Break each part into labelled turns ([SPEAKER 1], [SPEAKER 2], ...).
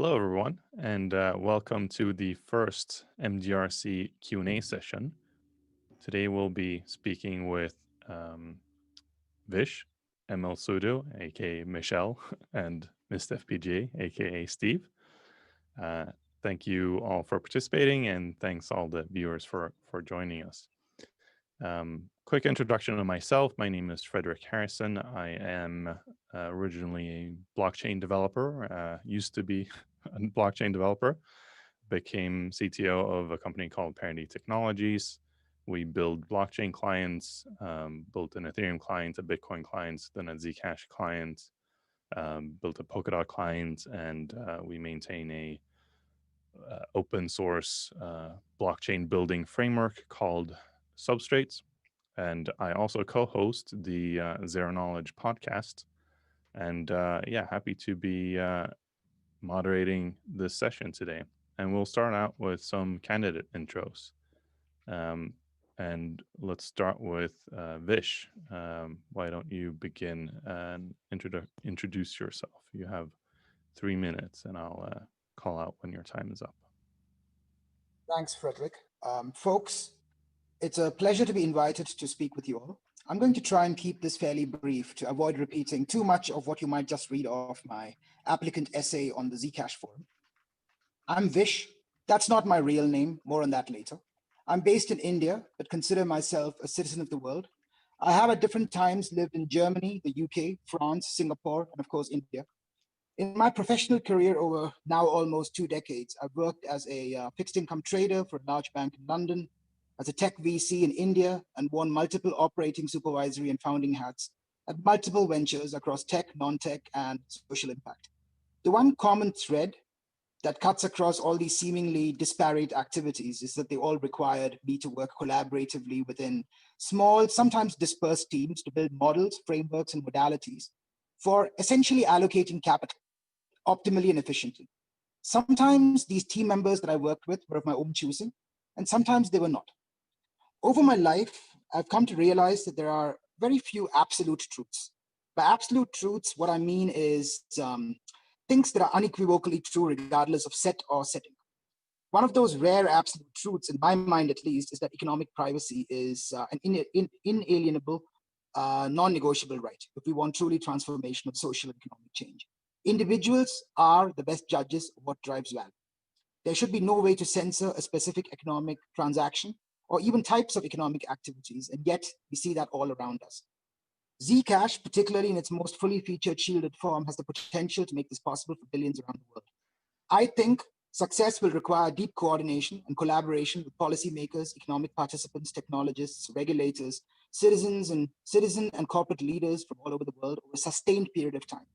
[SPEAKER 1] Hello, everyone, and welcome to the first MGRC Q&A session. Today, we'll be speaking with Vish, ML Sudo, aka Michelle, and Mr. FPGA, aka Steve. Thank you all for participating, and thanks all the viewers for joining us. Quick introduction of myself. My name is Frederick Harrison. I am originally a blockchain developer, used to be a blockchain developer, became CTO of a company called Parity Technologies. We build blockchain clients, built an Ethereum client, a Bitcoin client, then a Zcash client, built a Polkadot client, and we maintain a open source blockchain building framework called Substrates. And I also co-host the Zero Knowledge podcast. And yeah, happy to be moderating this session today. And we'll start out with some candidate intros. And let's start with Vish. Why don't you begin and introduce yourself? You have 3 minutes, and I'll call out when your time is up.
[SPEAKER 2] Thanks, Frederick. Folks, it's a pleasure to be invited to speak with you all. I'm going to try and keep this fairly brief to avoid repeating too much of what you might just read off my applicant essay on the Zcash forum. I'm Vish. That's not my real name. More on that later. I'm based in India, but consider myself a citizen of the world. I have at different times lived in Germany, the UK, France, Singapore, and of course, India. In my professional career over now almost 2 decades, I've worked as a fixed income trader for a large bank in London, as a tech VC in India, and worn multiple operating, supervisory, and founding hats at multiple ventures across tech, non-tech, and social impact. The one common thread that cuts across all these seemingly disparate activities is that they all required me to work collaboratively within small, sometimes dispersed teams to build models, frameworks, and modalities for essentially allocating capital optimally and efficiently. Sometimes these team members that I worked with were of my own choosing, and sometimes they were not. Over my life, I've come to realize that there are very few absolute truths. By absolute truths, what I mean is things that are unequivocally true regardless of set or setting. One of those rare absolute truths, in my mind at least, is that economic privacy is an inalienable, non-negotiable right if we want truly transformational social and economic change. Individuals are the best judges of what drives value. There should be no way to censor a specific economic transaction or even types of economic activities, and yet we see that all around us. Zcash, particularly in its most fully featured shielded form, has the potential to make this possible for billions around the world. I think success will require deep coordination and collaboration with policymakers, economic participants, technologists, regulators, citizen and corporate leaders from all over the world over a sustained period of time.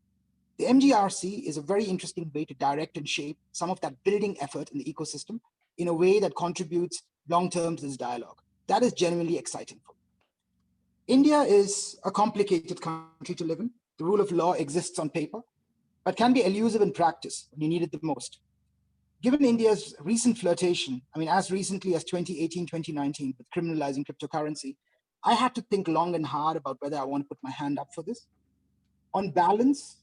[SPEAKER 2] The MGRC is a very interesting way to direct and shape some of that building effort in the ecosystem in a way that contributes long-term to this dialogue. That is genuinely exciting for me. India is a complicated country to live in. The rule of law exists on paper, but can be elusive in practice when you need it the most. Given India's recent flirtation, as recently as 2018, 2019, with criminalizing cryptocurrency, I had to think long and hard about whether I want to put my hand up for this. On balance,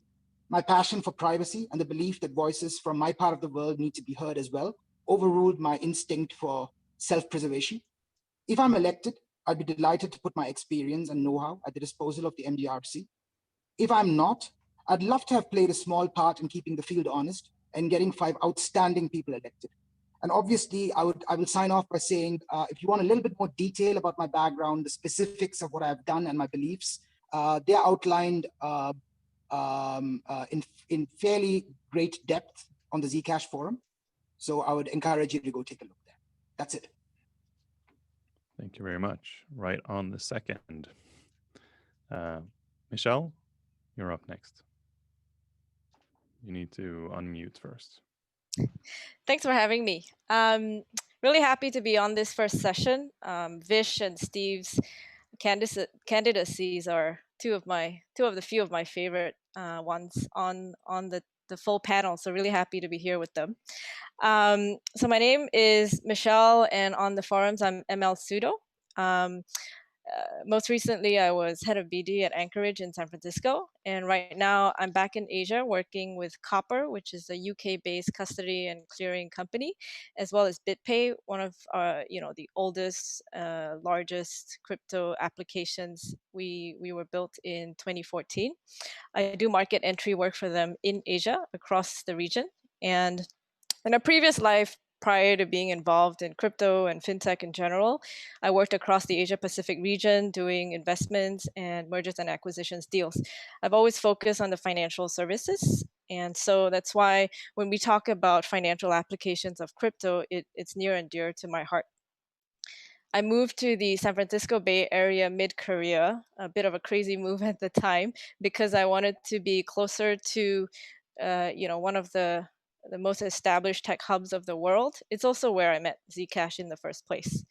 [SPEAKER 2] my passion for privacy and the belief that voices from my part of the world need to be heard as well overruled my instinct for self-preservation. If I'm elected, I'd be delighted to put my experience and know-how at the disposal of the MGRC. If I'm not, I'd love to have played a small part in keeping the field honest and getting 5 outstanding people elected. And obviously, I will sign off by saying, if you want a little bit more detail about my background, the specifics of what I've done and my beliefs, they're outlined in fairly great depth on the Zcash forum. So I would encourage you to go take a look there. That's it.
[SPEAKER 1] Thank you very much. Right on the second. Michelle, you're up next. You need to unmute first.
[SPEAKER 3] Thanks for having me. Really happy to be on this first session. Vish and Steve's candidacies are two of the few of my favorite ones on the full panel. So really happy to be here with them. So my name is Michelle, and on the forums I'm ML Sudo. Most recently, I was head of BD at Anchorage in San Francisco. And right now, I'm back in Asia working with Copper, which is a UK-based custody and clearing company, as well as BitPay, one of the oldest, largest crypto applications. We were built in 2014. I do market entry work for them in Asia, across the region. And in a previous life, prior to being involved in crypto and fintech in general, I worked across the Asia Pacific region doing investments and mergers and acquisitions deals. I've always focused on the financial services. And so that's why when we talk about financial applications of crypto, it's near and dear to my heart. I moved to the San Francisco Bay Area mid-career, a bit of a crazy move at the time, because I wanted to be closer to, one of the most established tech hubs of the world. It's also where I met Zcash in the first place.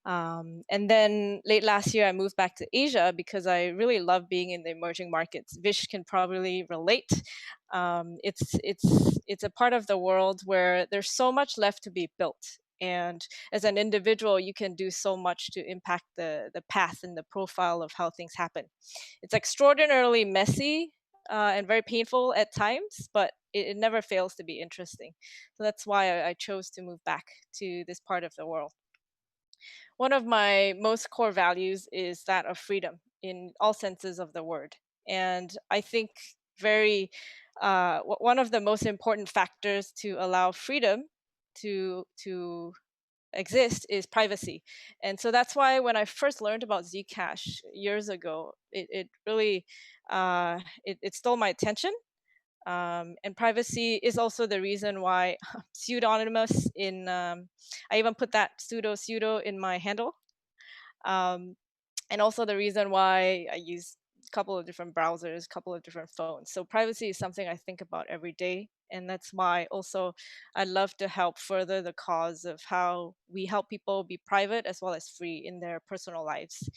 [SPEAKER 3] And then late last year, I moved back to Asia because I really love being in the emerging markets. Vish can probably relate. It's a part of the world where there's so much left to be built. And as an individual, you can do so much to impact the path and the profile of how things happen. It's extraordinarily messy and very painful at times, but it never fails to be interesting. So that's why I chose to move back to this part of the world. One of my most core values is that of freedom in all senses of the word. And I think one of the most important factors to allow freedom to exist is privacy. And so that's why when I first learned about Zcash years ago, it really it stole my attention. And privacy is also the reason why pseudonymous in I even put that pseudo in my handle. Um, and also the reason why I use a couple of different browsers, a couple of different phones. So privacy is something I think about every day. And that's why also I love to help further the cause of how we help people be private as well as free in their personal lives.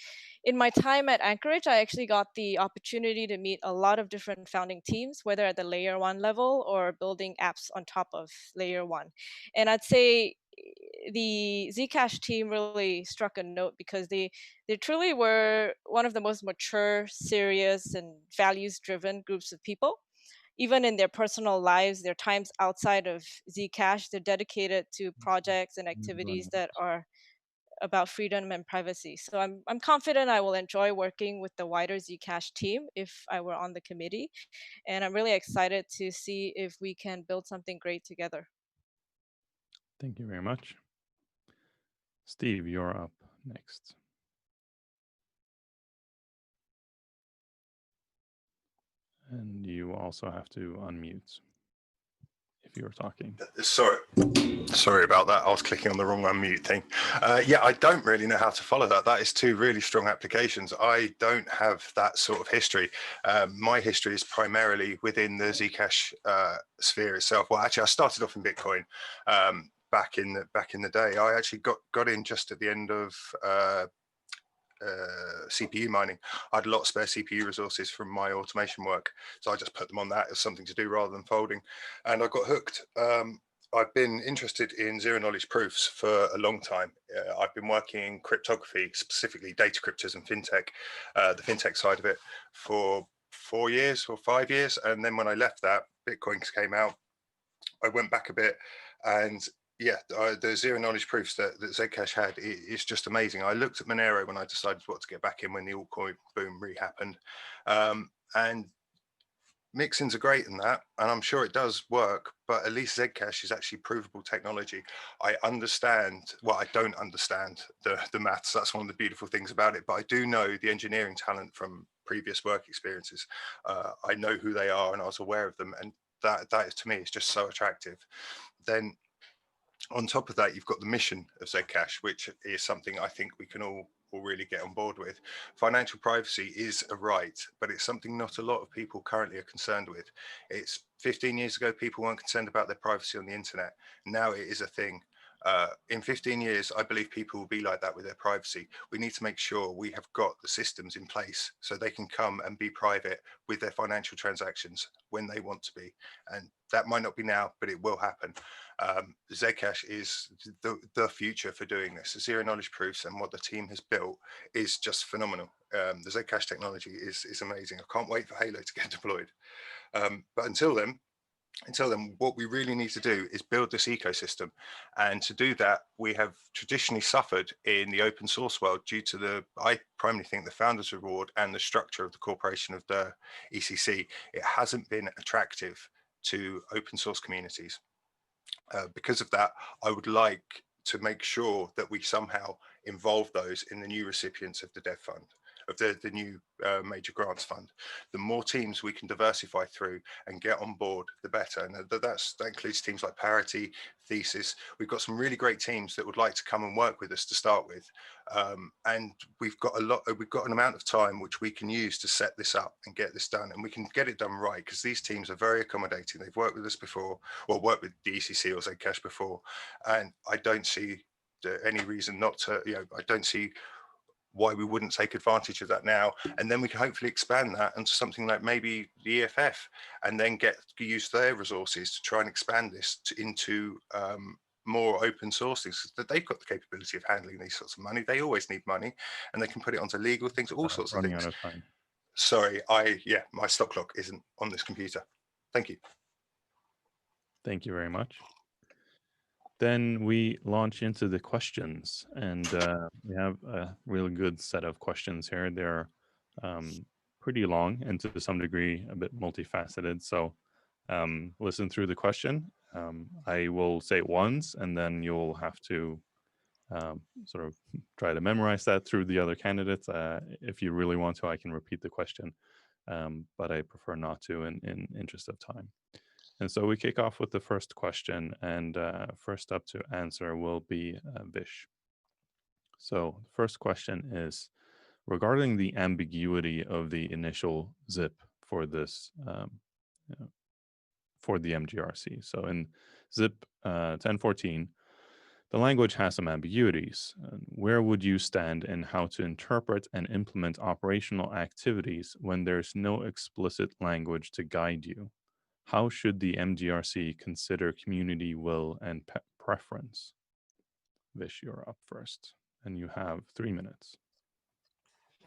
[SPEAKER 3] In my time at Anchorage, I actually got the opportunity to meet a lot of different founding teams, whether at the layer one level or building apps on top of layer one. And I'd say the Zcash team really struck a note because they truly were one of the most mature, serious, and values-driven groups of people. Even in their personal lives, their times outside of Zcash, they're dedicated to projects and activities that are about freedom and privacy. So I'm confident I will enjoy working with the wider Zcash team if I were on the committee. And I'm really excited to see if we can build something great together.
[SPEAKER 1] Thank you very much. Steve, you're up next. And you also have to unmute if you're talking.
[SPEAKER 4] Sorry about that. I was clicking on the wrong unmute thing. Yeah, I don't really know how to follow that. That is two really strong applications. I don't have that sort of history. My history is primarily within the Zcash sphere itself. Well, actually, I started off in Bitcoin back in the day. I actually got in just at the end of CPU mining. I had a lot of spare CPU resources from my automation work, so I just put them on that as something to do rather than folding, and I got hooked. I've been interested in zero knowledge proofs for a long time. I've been working in cryptography, specifically data cryptos and fintech, the fintech side of it, for 4 years or 5 years, and then when I left that, Bitcoin came out. I went back a bit, and yeah, the zero knowledge proofs that Zcash had is just amazing. I looked at Monero when I decided what to get back in when the altcoin boom really happened, and mixins are great in that, and I'm sure it does work, but at least Zcash is actually provable technology. I understand, well, I don't understand the maths. That's one of the beautiful things about it, but I do know the engineering talent from previous work experiences. I know who they are, and I was aware of them, and that is, to me, is just so attractive. Then on top of that, you've got the mission of Zcash, which is something I think we can all really get on board with. Financial privacy is a right, but it's something not a lot of people currently are concerned with. It's 15 years ago, people weren't concerned about their privacy on the internet. Now it is a thing. In 15 years, I believe people will be like that with their privacy. We need to make sure we have got the systems in place so they can come and be private with their financial transactions when they want to be. And that might not be now, but it will happen. Zcash is the future for doing this. Zero knowledge proofs and what the team has built is just phenomenal. The Zcash technology is amazing. I can't wait for Halo to get deployed. But until then, what we really need to do is build this ecosystem. And to do that, we have traditionally suffered in the open source world due to I primarily think, the founders reward and the structure of the corporation of the ECC. It hasn't been attractive to open source communities. Because of that, I would like to make sure that we somehow involve those in the new recipients of the Dev Fund, of the new major grants fund. The more teams we can diversify through and get on board, the better. And that includes teams like Parity, Thesis. We've got some really great teams that would like to come and work with us to start with. And we've got an amount of time which we can use to set this up and get this done. And we can get it done right, because these teams are very accommodating. They've worked with us before, or worked with the ECC or Zcash before. And I don't see any reason not to, I don't see why we wouldn't take advantage of that now. And then we can hopefully expand that into something like maybe the EFF, and then use their resources to try and expand this into more open source things, that they've got the capability of handling these sorts of money. They always need money, and they can put it onto legal things, all sorts of things.
[SPEAKER 1] Running out of time.
[SPEAKER 4] Sorry, my stop clock isn't on this computer. Thank you.
[SPEAKER 1] Thank you very much. Then we launch into the questions, and we have a really good set of questions here. They're pretty long and to some degree a bit multifaceted. So listen through the question. I will say it once, and then you'll have to sort of try to memorize that through the other candidates. If you really want to, I can repeat the question, but I prefer not to in interest of time. And so we kick off with the first question, and first up to answer will be Vish. So the first question is regarding the ambiguity of the initial zip for this, for the MGRC. So in zip 1014, the language has some ambiguities. Where would you stand in how to interpret and implement operational activities when there's no explicit language to guide you? How should the MGRC consider community will and preference? Vish, you're up first, and you have 3 minutes.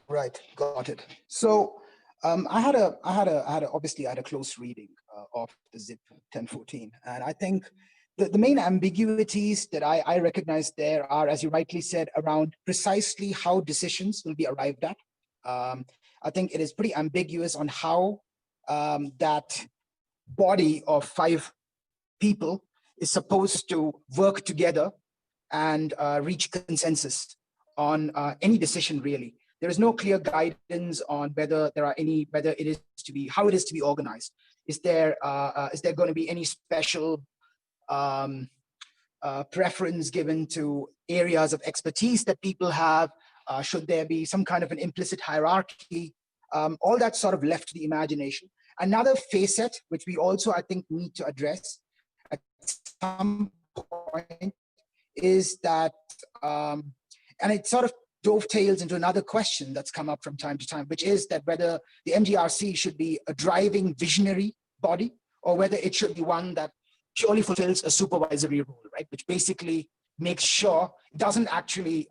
[SPEAKER 2] Right, got it. So obviously I had a close reading of the ZIP 1014, and I think the main ambiguities that I recognize there are, as you rightly said, around precisely how decisions will be arrived at. I think it is pretty ambiguous on how that body of 5 people is supposed to work together and reach consensus on any decision, really. There is no clear guidance on whether it is to be, how it is to be organized. Is there going to be any special preference given to areas of expertise that people have? Should there be some kind of an implicit hierarchy? All that sort of left to the imagination. Another facet, which we also, I think, need to address at some point, is that, and it sort of dovetails into another question that's come up from time to time, which is that whether the MGRC should be a driving visionary body, or whether it should be one that purely fulfills a supervisory role, right? Which basically makes sure it doesn't actually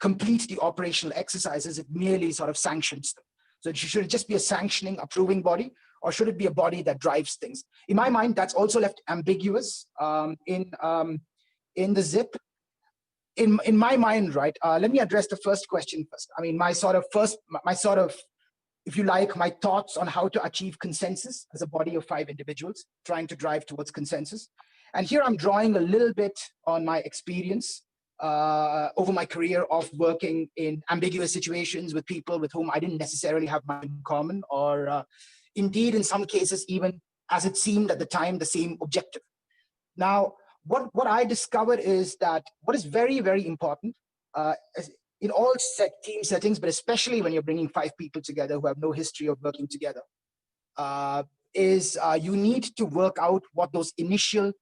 [SPEAKER 2] complete the operational exercises, it merely sort of sanctions them. So should it just be a sanctioning, approving body, or should it be a body that drives things? In my mind, that's also left ambiguous in the ZIP. In my mind, right, let me address the first question first. I mean, my sort of, if you like, my thoughts on how to achieve consensus as a body of 5 individuals trying to drive towards consensus. And here I'm drawing a little bit on my experience over my career of working in ambiguous situations with people with whom I didn't necessarily have much in common, or indeed, in some cases, even as it seemed at the time, the same objective. Now, what I discovered is that what is very, very important in all team settings, but especially when you're bringing 5 people together who have no history of working together, is you need to work out what those initial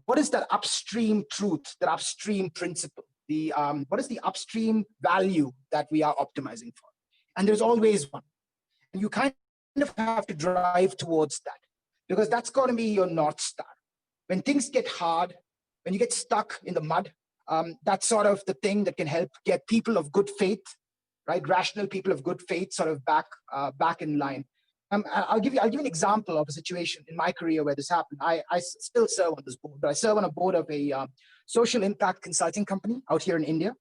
[SPEAKER 2] what is that upstream truth, that upstream principle? What is the upstream value that we are optimizing for? And there's always one. And you kind of have to drive towards that, because that's going to be your North Star. When things get hard, when you get stuck in the mud, that's sort of the thing that can help get people of good faith, right? Rational people of good faith sort of back in line. I'll give you an example of a situation in my career where this happened. I still serve on this board, but I serve on a board of a social impact consulting company out here in India.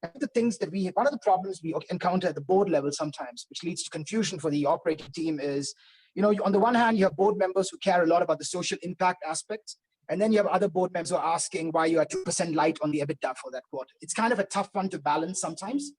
[SPEAKER 2] And one of the problems we encounter at the board level sometimes, which leads to confusion for the operating team, is, on the one hand, you have board members who care a lot about the social impact aspects. And then you have other board members who are asking why you are 2% light on the EBITDA for that quarter. It's kind of a tough one to balance sometimes.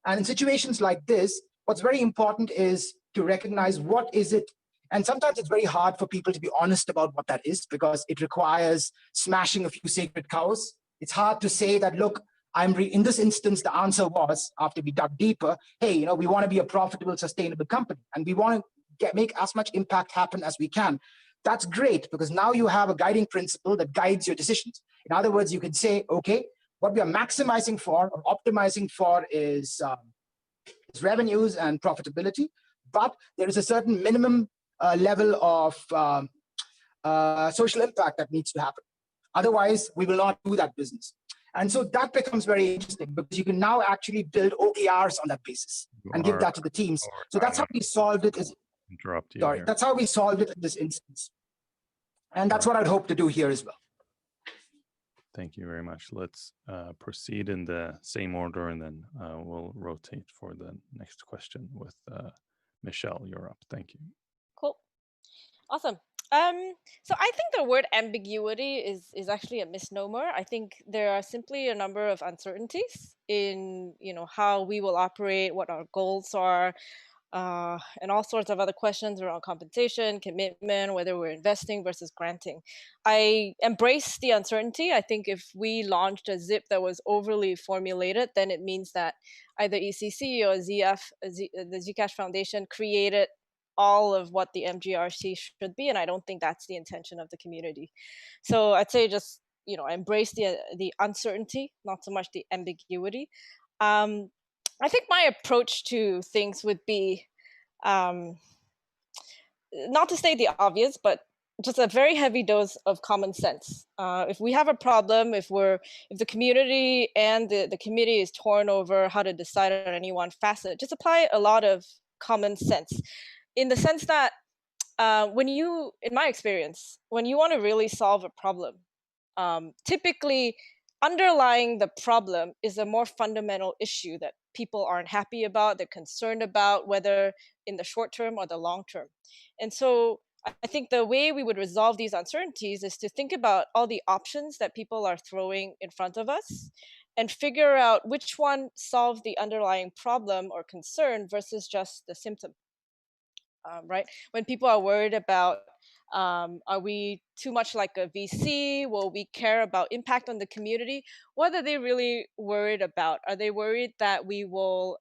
[SPEAKER 2] And in situations like this, what's very important is to recognize what is it. And sometimes it's very hard for people to be honest about what that is, because it requires smashing a few sacred cows. It's hard to say that, look, in this instance, the answer was, after we dug deeper, hey, we want to be a profitable, sustainable company, and we want to make as much impact happen as we can. That's great, because now you have a guiding principle that guides your decisions. In other words, you can say, okay, what we are maximizing for or optimizing for is revenues and profitability, but there is a certain minimum level of social impact that needs to happen. Otherwise, we will not do that business. And so that becomes very interesting, because you can now actually build OKRs on that basis and give that to the teams. So that's how we solved it. That's how we solved it in this instance. And that's what I'd hope to do here as well.
[SPEAKER 1] Thank you very much. Let's proceed in the same order, and then we'll rotate for the next question with Michelle. You're up. Thank you.
[SPEAKER 3] Cool. Awesome. So I think the word ambiguity is actually a misnomer. I think there are simply a number of uncertainties in how we will operate, what our goals are, and all sorts of other questions around compensation, commitment, whether we're investing versus granting. I embrace the uncertainty. I think if we launched a ZIP that was overly formulated, then it means that either ECC or the Zcash Foundation created all of what the MGRC should be, and I don't think that's the intention of the community. So I'd say just embrace the uncertainty, not so much the ambiguity. I think my approach to things would be not to say the obvious, but just a very heavy dose of common sense. If we have a problem, if the community and the committee is torn over how to decide on any one facet, just apply a lot of common sense. In the sense that in my experience, when you want to really solve a problem, typically underlying the problem is a more fundamental issue that people aren't happy about, they're concerned about, whether in the short term or the long term. And so I think the way we would resolve these uncertainties is to think about all the options that people are throwing in front of us and figure out which one solves the underlying problem or concern versus just the symptom. Right? When people are worried about, are we too much like a VC? Will we care about impact on the community? What are they really worried about? Are they worried that we will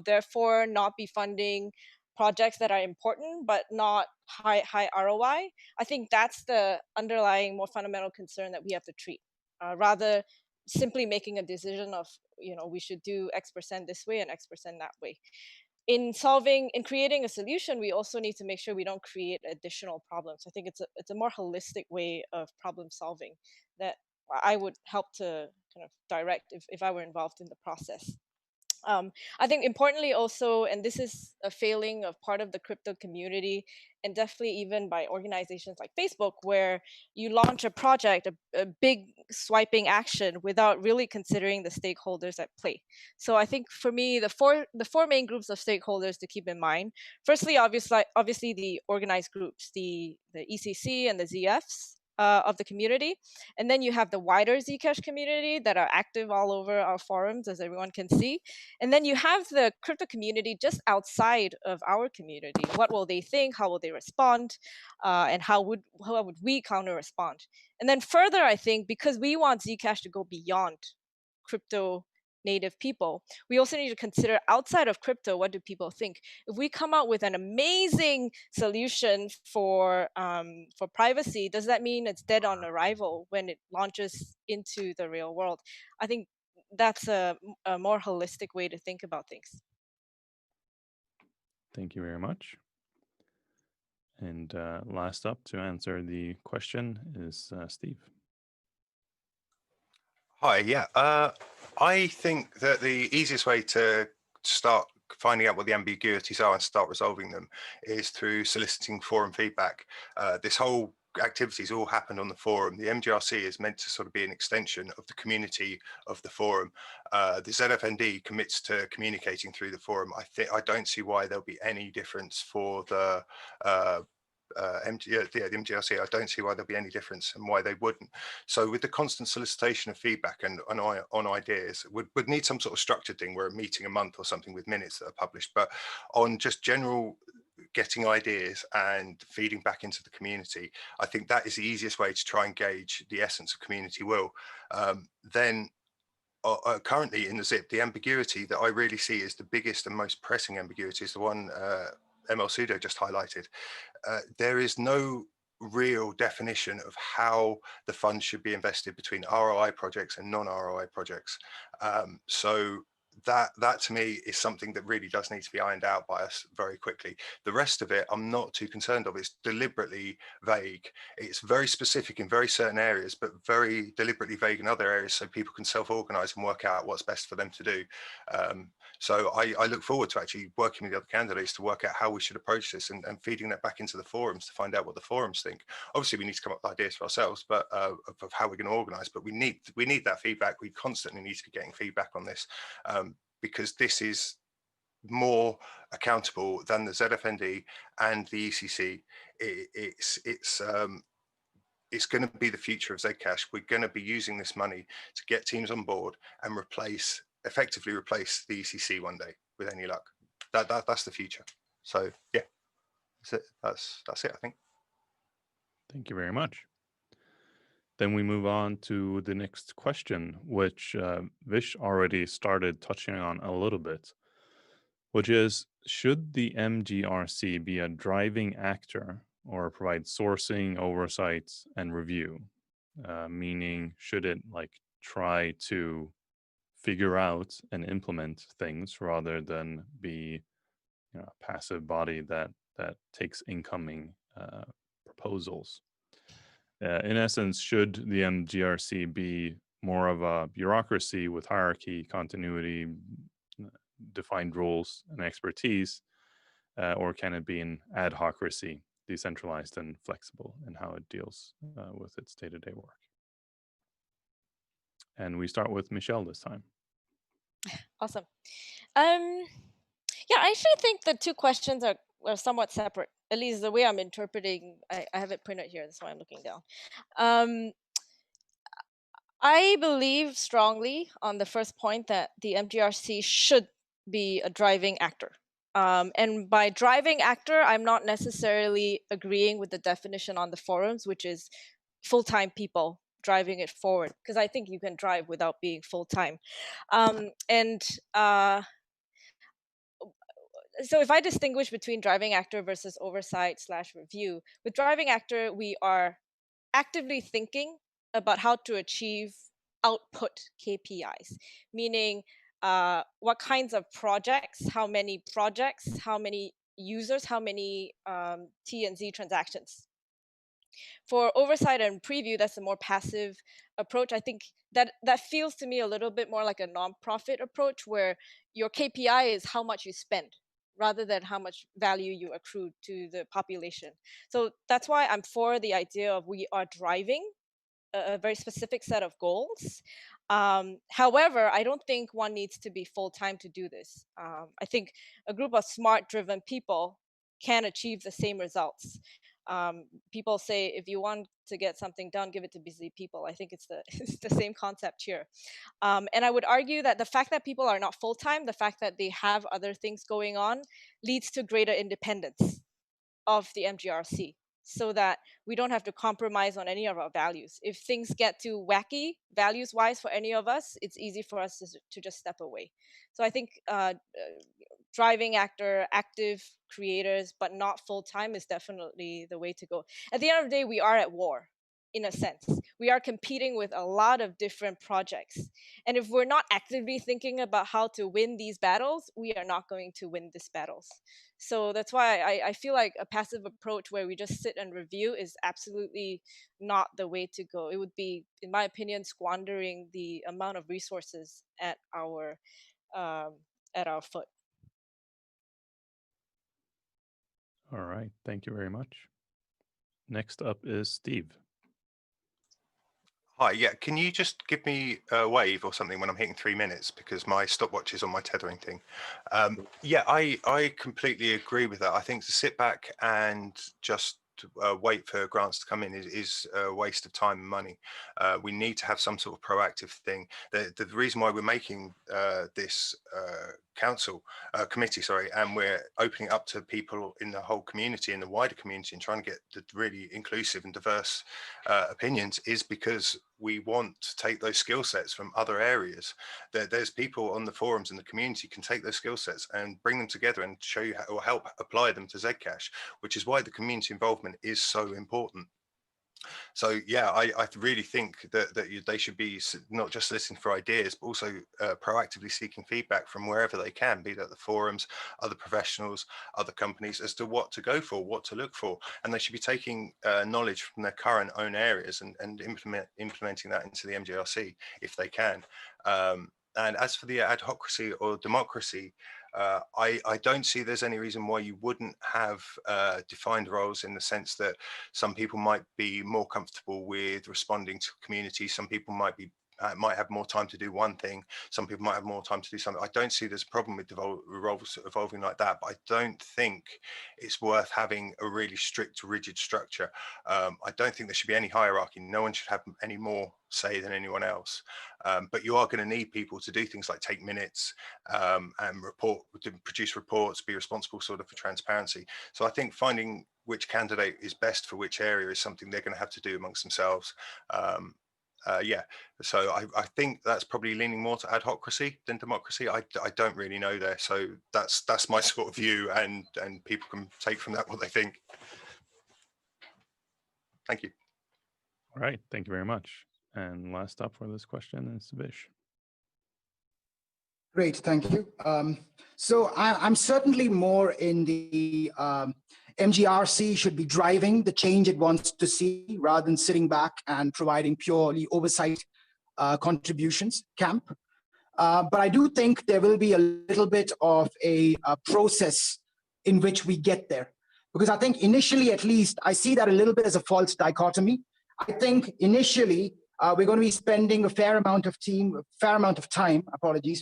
[SPEAKER 3] therefore not be funding projects that are important but not high ROI? I think that's the underlying more fundamental concern that we have to treat, rather simply making a decision of we should do X% this way and X% that way. In creating a solution, we also need to make sure we don't create additional problems. I think it's a more holistic way of problem solving that I would help to kind of direct if I were involved in the process. I think importantly also, and this is a failing of part of the crypto community, and definitely even by organizations like Facebook, where you launch a project, a big swiping action without really considering the stakeholders at play. So I think for me, the four main groups of stakeholders to keep in mind. Firstly, obviously the organized groups, the ECC and the ZFs. Of the community. And then you have the wider Zcash community that are active all over our forums, as everyone can see. And then you have the crypto community just outside of our community. What will they think? How will they respond? And how would we counter respond? And then further, I think, because we want Zcash to go beyond crypto native people. We also need to consider outside of crypto, what do people think? If we come out with an amazing solution for privacy, does that mean it's dead on arrival when it launches into the real world? I think that's a more holistic way to think about things.
[SPEAKER 1] Thank you very much. And last up to answer the question is Steve.
[SPEAKER 4] Hi, yeah. I think that the easiest way to start finding out what the ambiguities are and start resolving them is through soliciting forum feedback. This whole activities all happened on the forum. The MGRC is meant to sort of be an extension of the community of the forum. The ZFND commits to communicating through the forum. I don't see why there'll be any difference for the the MGRC. I don't see why there'll be any difference and why they wouldn't. So with the constant solicitation of feedback and on ideas, would need some sort of structured thing where a meeting a month or something with minutes that are published, but on just general getting ideas and feeding back into the community, I think that is the easiest way to try and gauge the essence of community will. Then currently in the ZIP, the ambiguity that I really see is the biggest and most pressing ambiguity is the one ML Sudo just highlighted. There is no real definition of how the funds should be invested between ROI projects and non-ROI projects. So that to me is something that really does need to be ironed out by us very quickly. The rest of it, I'm not too concerned of. It's deliberately vague. It's very specific in very certain areas, but very deliberately vague in other areas, so people can self-organize and work out what's best for them to do. So I look forward to actually working with the other candidates to work out how we should approach this and feeding that back into the forums to find out what the forums think. Obviously, we need to come up with ideas for ourselves, but of how we're going to organize. But we need that feedback. We constantly need to be getting feedback on this because this is more accountable than the ZFND and the ECC. It's going to be the future of Zcash. We're going to be using this money to get teams on board and effectively replace the ECC one day with any luck. That's the future. So yeah, that's it, I think.
[SPEAKER 1] Thank you very much. Then we move on to the next question, which Vish already started touching on a little bit, which is, should the MGRC be a driving actor or provide sourcing, oversight, and review? Meaning, should it try to figure out and implement things rather than be a passive body that takes incoming proposals? In essence, should the MGRC be more of a bureaucracy with hierarchy, continuity, defined rules, and expertise, or can it be an ad hocracy, decentralized and flexible in how it deals with its day-to-day work? And we start with Michelle this time.
[SPEAKER 3] Awesome. Yeah, I actually think the two questions are somewhat separate, at least the way I'm interpreting. I have it printed here, that's why I'm looking down. I believe strongly on the first point that the MGRC should be a driving actor. And by driving actor, I'm not necessarily agreeing with the definition on the forums, which is full-time people driving it forward, because I think you can drive without being full-time. So if I distinguish between driving actor versus oversight/review, with driving actor, we are actively thinking about how to achieve output KPIs, meaning what kinds of projects, how many users, how many T and Z transactions. For oversight and preview, that's a more passive approach. I think that feels to me a little bit more like a nonprofit approach, where your KPI is how much you spend rather than how much value you accrue to the population. So that's why I'm for the idea of we are driving a very specific set of goals. However, I don't think one needs to be full-time to do this. I think a group of smart, driven people can achieve the same results. People say, if you want to get something done, give it to busy people. I think it's the same concept here. And I would argue that the fact that people are not full-time, the fact that they have other things going on, leads to greater independence of the MGRC. so that we don't have to compromise on any of our values. If things get too wacky values-wise for any of us, it's easy for us to just step away. So I think driving active creators, but not full-time is definitely the way to go. At the end of the day, we are at war. In a sense, we are competing with a lot of different projects. And if we're not actively thinking about how to win these battles, we are not going to win these battles. So that's why I feel like a passive approach where we just sit and review is absolutely not the way to go. It would be, in my opinion, squandering the amount of resources at our foot.
[SPEAKER 1] All right. Thank you very much. Next up is Steve.
[SPEAKER 4] Hi, yeah, can you just give me a wave or something when I'm hitting 3 minutes, because my stopwatch is on my tethering thing. Yeah, I completely agree with that. I think to sit back and just wait for grants to come in is a waste of time and money. We need to have some sort of proactive thing. The reason why we're making this committee, and we're opening up to people in the whole community, in the wider community, and trying to get the really inclusive and diverse opinions, is because we want to take those skill sets from other areas. There's people on the forums in the community can take those skill sets and bring them together and show you how, or help apply them to Zcash, which is why the community involvement is so important. So yeah, I really think that they should be not just listening for ideas, but also proactively seeking feedback from wherever they can, be that the forums, other professionals, other companies, as to what to go for, what to look for. And they should be taking knowledge from their current own areas and implementing that into the MGRC if they can. And as for the adhocracy or democracy, I don't see there's any reason why you wouldn't have defined roles, in the sense that some people might be more comfortable with responding to community. Some people might have more time to do one thing. Some people might have more time to do something. I don't see there's a problem with roles evolving like that, but I don't think it's worth having a really strict, rigid structure. I don't think there should be any hierarchy. No one should have any more say than anyone else. But you are going to need people to do things like take minutes and produce reports, be responsible sort of for transparency. So I think finding which candidate is best for which area is something they're going to have to do amongst themselves. Yeah, so I think that's probably leaning more to adhocracy than democracy. I don't really know there, so that's my sort of view, and people can take from that what they think. Thank you.
[SPEAKER 1] All right, thank you very much. And last up for this question is Vish.
[SPEAKER 2] Great, thank you. So I'm certainly more in the MGRC should be driving the change it wants to see, rather than sitting back and providing purely oversight contributions camp. But I do think there will be a little bit of a process in which we get there. Because I think initially, at least, I see that a little bit as a false dichotomy. I think initially, we're going to be spending a fair amount of time,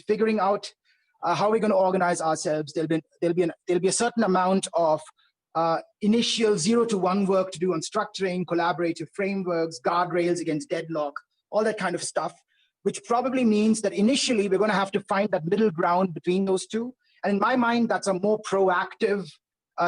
[SPEAKER 2] figuring out how we're going to organize ourselves. There'll be a certain amount of initial 0 to 1 work to do on structuring, collaborative frameworks, guardrails against deadlock, all that kind of stuff, which probably means that initially we're going to have to find that middle ground between those two. And in my mind, that's a more proactive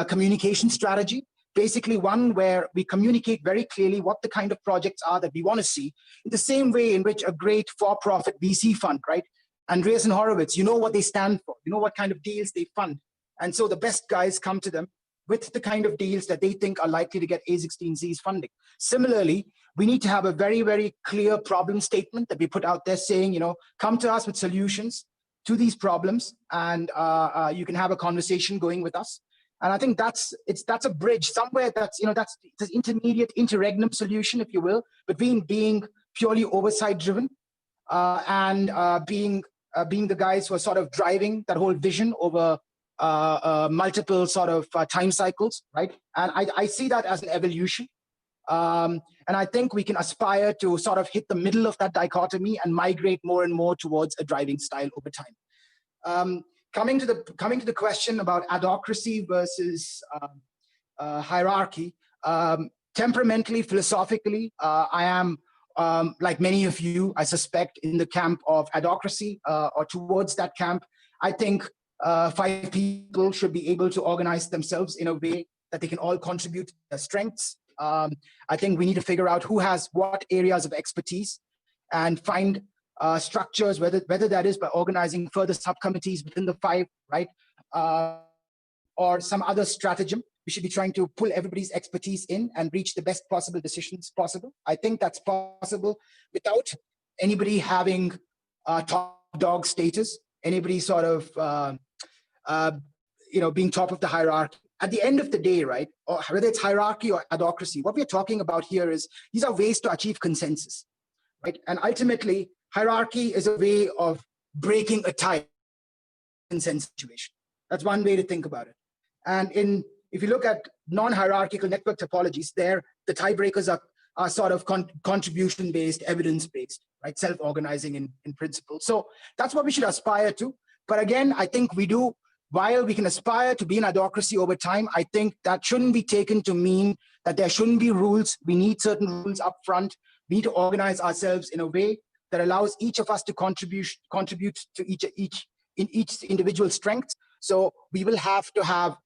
[SPEAKER 2] communication strategy. Basically one where we communicate very clearly what the kind of projects are that we want to see, in the same way in which a great for-profit VC fund, right? Andreessen Horowitz, you know what they stand for, you know what kind of deals they fund. And so the best guys come to them with the kind of deals that they think are likely to get A16Z's funding. Similarly, we need to have a very, very clear problem statement that we put out there saying, come to us with solutions to these problems, and you can have a conversation going with us. And I think that's a bridge somewhere that's this intermediate interregnum solution, if you will, between being purely oversight driven and being the guys who are sort of driving that whole vision over multiple sort of time cycles, right? And I see that as an evolution. And I think we can aspire to sort of hit the middle of that dichotomy and migrate more and more towards a driving style over time. Coming to the question about adhocracy versus hierarchy, temperamentally, philosophically, I am, like many of you, I suspect, in the camp of adhocracy or towards that camp. I think 5 people should be able to organize themselves in a way that they can all contribute their strengths. I think we need to figure out who has what areas of expertise and find structures, whether that is by organizing further subcommittees within the 5, right? Or some other stratagem. We should be trying to pull everybody's expertise in and reach the best possible decisions possible. I think that's possible without anybody having top dog status, anybody sort of, being top of the hierarchy. At the end of the day, right, or whether it's hierarchy or adhocracy, what we're talking about here is these are ways to achieve consensus, right? And ultimately, hierarchy is a way of breaking a tie consensus situation. That's one way to think about it. And if you look at non-hierarchical network topologies, there the tiebreakers are sort of contribution-based, evidence-based, right? Self-organizing in principle. So that's what we should aspire to. But again, I think while we can aspire to be an adhocracy over time, I think that shouldn't be taken to mean that there shouldn't be rules. We need certain rules up front. We need to organize ourselves in a way that allows each of us to contribute to each individual strengths. So we will have to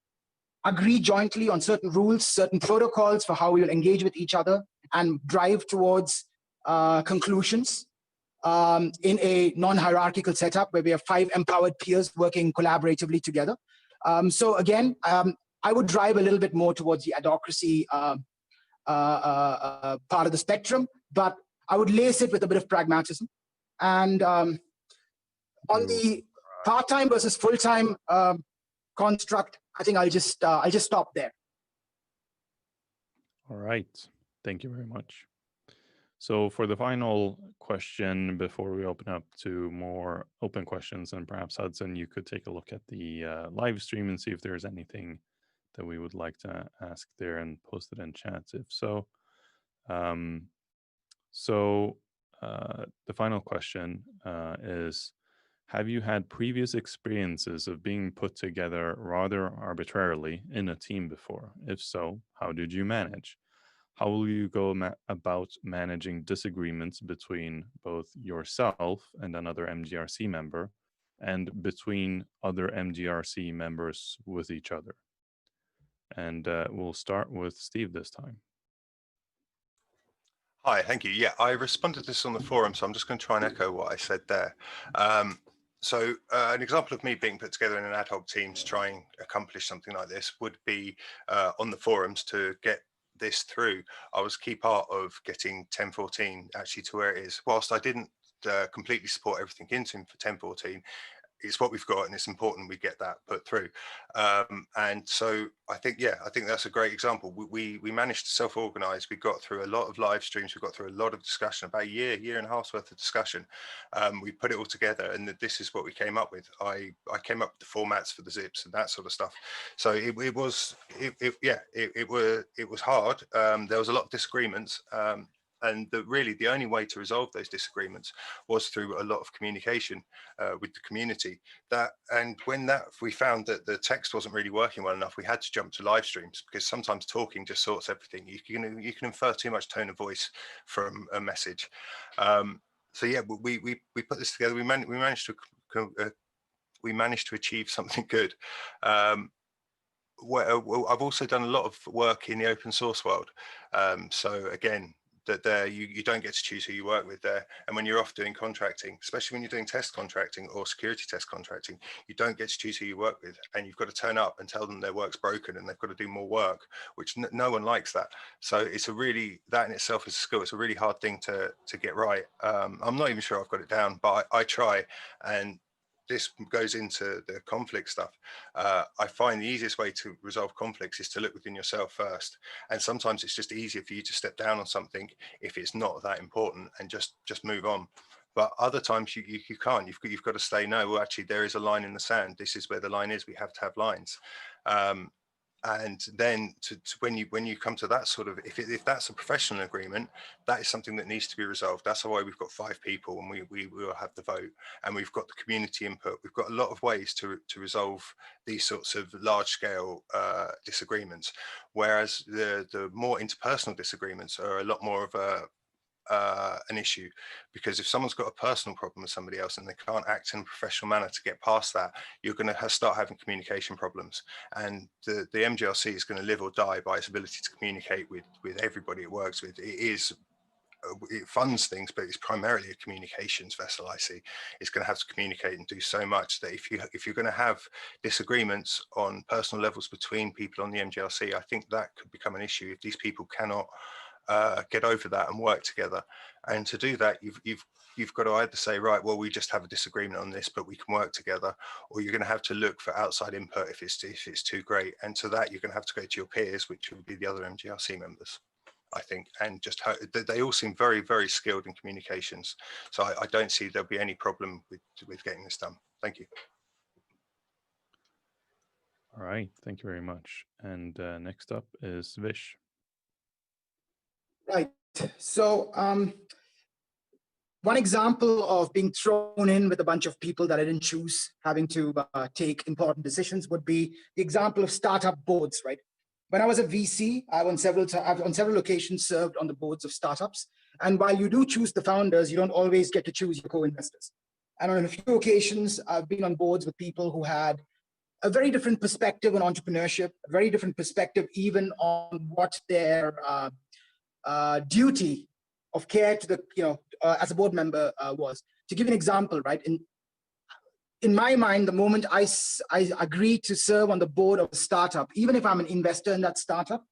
[SPEAKER 2] agree jointly on certain rules, certain protocols for how we will engage with each other and drive towards conclusions in a non-hierarchical setup where we have 5 empowered peers working collaboratively together. So again, I would drive a little bit more towards the adhocracy part of the spectrum, but I would lace it with a bit of pragmatism. And on the part-time versus full-time construct, I think I'll just stop there.
[SPEAKER 1] All right. Thank you very much. So for the final question, before we open up to more open questions, and perhaps Hudson, you could take a look at the live stream and see if there's anything that we would like to ask there and post it in chat if so. The final question is, have you had previous experiences of being put together rather arbitrarily in a team before? If so, how did you manage? How will you go about managing disagreements between both yourself and another MGRC member and between other MGRC members with each other? And we'll start with Steve this time.
[SPEAKER 4] Hi, thank you. Yeah, I responded to this on the forum, so I'm just going to try and echo what I said there. So an example of me being put together in an ad hoc team to try and accomplish something like this would be on the forums to get this through. I was a key part of getting 1014 actually to where it is. Whilst I didn't completely support everything into for 1014, it's what we've got and it's important we get that put through. And so I think that's a great example. We managed to self-organize. We got through a lot of live streams. We got through a lot of discussion, about a year and a half's worth of discussion. We put it all together and this is what we came up with. I came up with the formats for the zips and that sort of stuff. So it was hard. There was a lot of disagreements. And really the only way to resolve those disagreements was through a lot of communication with the community. When we found that the text wasn't really working well enough, we had to jump to live streams because sometimes talking just sorts everything. You can infer too much tone of voice from a message. So yeah, we put this together. We managed to achieve something good. I've also done a lot of work in the open source world. So again, that there you don't get to choose who you work with there, and when you're off doing contracting, especially when you're doing test contracting or security test contracting, you don't get to choose who you work with, and you've got to turn up and tell them their work's broken and they've got to do more work, which no one likes that. So it's that in itself is a skill. It's a really hard thing to get right. I'm not even sure I've got it down, but I try. And this goes into the conflict stuff. I find the easiest way to resolve conflicts is to look within yourself first. And sometimes it's just easier for you to step down on something if it's not that important and just move on. But other times you can't. You've got to say, no, well, actually, there is a line in the sand. This is where the line is. We have to have lines. And then when you come to that sort of, if that's a professional agreement, that is something that needs to be resolved. That's why we've got 5 people and we will have the vote, and we've got the community input. We've got a lot of ways to resolve these sorts of large scale disagreements, whereas the more interpersonal disagreements are a lot more of an issue, because if someone's got a personal problem with somebody else and they can't act in a professional manner to get past that, you're going to start having communication problems. And the MGRC is going to live or die by its ability to communicate with everybody it works with. It funds things, but it's primarily a communications vessel. I see it's going to have to communicate and do so much that if you're going to have disagreements on personal levels between people on the MGRC, I think that could become an issue if these people cannot get over that and work together. And to do that, you've got to either say, right, well, we just have a disagreement on this, but we can work together, or you're going to have to look for outside input if it's too great. And to that, you're going to have to go to your peers, which would be the other MGRC members, I think, and just they all seem very, very skilled in communications. So I don't see there'll be any problem with getting this done. Thank you.
[SPEAKER 1] All right, thank you very much. And next up is Vish.
[SPEAKER 2] Right. So one example of being thrown in with a bunch of people that I didn't choose, having to take important decisions, would be the example of startup boards, right? When I was a VC, I've on several occasions served on the boards of startups. And while you do choose the founders, you don't always get to choose your co-investors. And on a few occasions, I've been on boards with people who had a very different perspective on entrepreneurship, a very different perspective even on what their duty of care to the, as a board member was. To give an example, right? In my mind, the moment I agree to serve on the board of a startup, even if I'm an investor in that startup,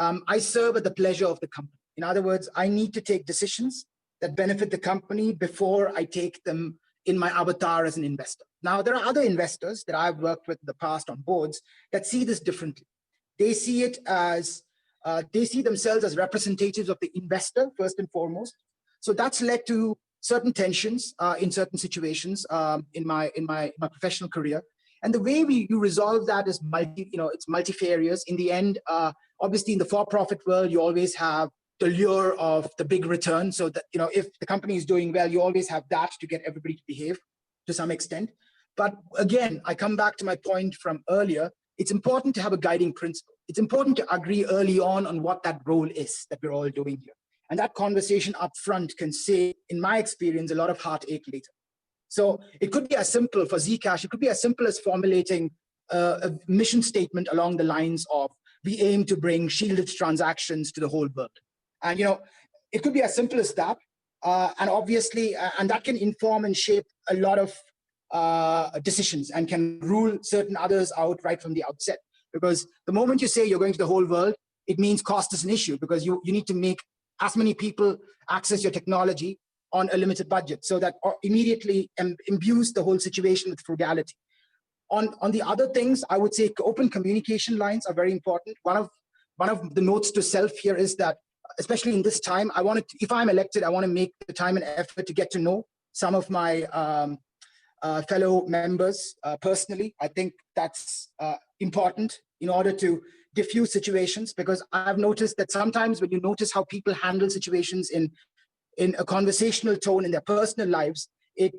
[SPEAKER 2] I serve at the pleasure of the company. In other words, I need to take decisions that benefit the company before I take them in my avatar as an investor. Now, there are other investors that I've worked with in the past on boards that see this differently. They see it as, they see themselves as representatives of the investor, first and foremost. So that's led to certain tensions in certain situations in my professional career. And the way you resolve that is it's multifarious. In the end, obviously in the for-profit world, you always have the lure of the big return. So that, if the company is doing well, you always have that to get everybody to behave to some extent. But again, I come back to my point from earlier. It's important to have a guiding principle. It's important to agree early on what that role is that we're all doing here. And that conversation up front can save, in my experience, a lot of heartache later. So it could be as simple for Zcash, it could be as simple as formulating a mission statement along the lines of, we aim to bring shielded transactions to the whole world. And, it could be as simple as that. And obviously, and that can inform and shape a lot of decisions and can rule certain others out right from the outset. Because the moment you say you're going to the whole world, it means cost is an issue, because you need to make as many people access your technology on a limited budget. So that immediately imbues the whole situation with frugality. On the other things, I would say open communication lines are very important. One of the notes to self here is that, especially in this time, if I'm elected, I want to make the time and effort to get to know some of my fellow members personally. I think that's important in order to diffuse situations, because I've noticed that sometimes when you notice how people handle situations in a conversational tone in their personal lives, it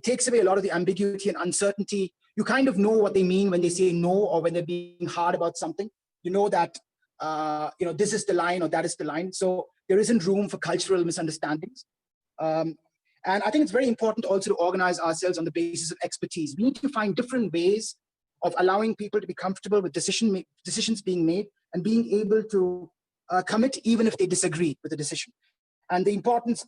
[SPEAKER 2] takes away a lot of the ambiguity and uncertainty. You kind of know what they mean when they say no, or when they're being hard about something. You know that this is the line or that is the line. So there isn't room for cultural misunderstandings. And I think it's very important also to organize ourselves on the basis of expertise. We need to find different ways of allowing people to be comfortable with decisions being made and being able to commit even if they disagree with the decision. And the importance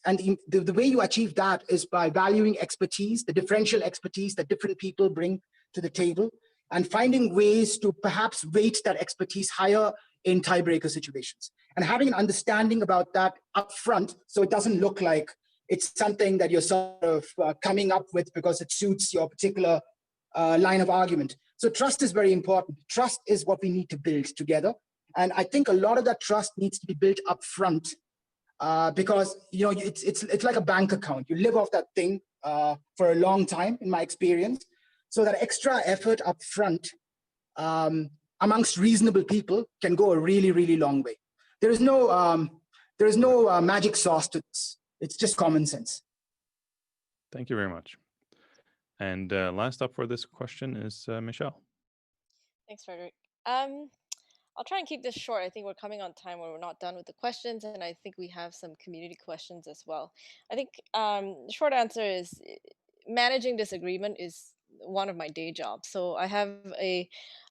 [SPEAKER 2] and the way you achieve that is by valuing expertise, the differential expertise that different people bring to the table, and finding ways to perhaps weight that expertise higher in tiebreaker situations. And having an understanding about that up front, so it doesn't look like it's something that you're sort of coming up with because it suits your particular line of argument. So trust is very important. Trust is what we need to build together. And I think a lot of that trust needs to be built up front because it's like a bank account. You live off that thing for a long time, in my experience. So that extra effort up front amongst reasonable people can go a really, really long way. There is no magic sauce to this. It's just common sense.
[SPEAKER 1] Thank you very much. And last up for this question is Michelle.
[SPEAKER 3] Thanks, Frederick. I'll try and keep this short. I think we're coming on time where we're not done with the questions, and I think we have some community questions as well. I think the short answer is managing disagreement is one of my day jobs. So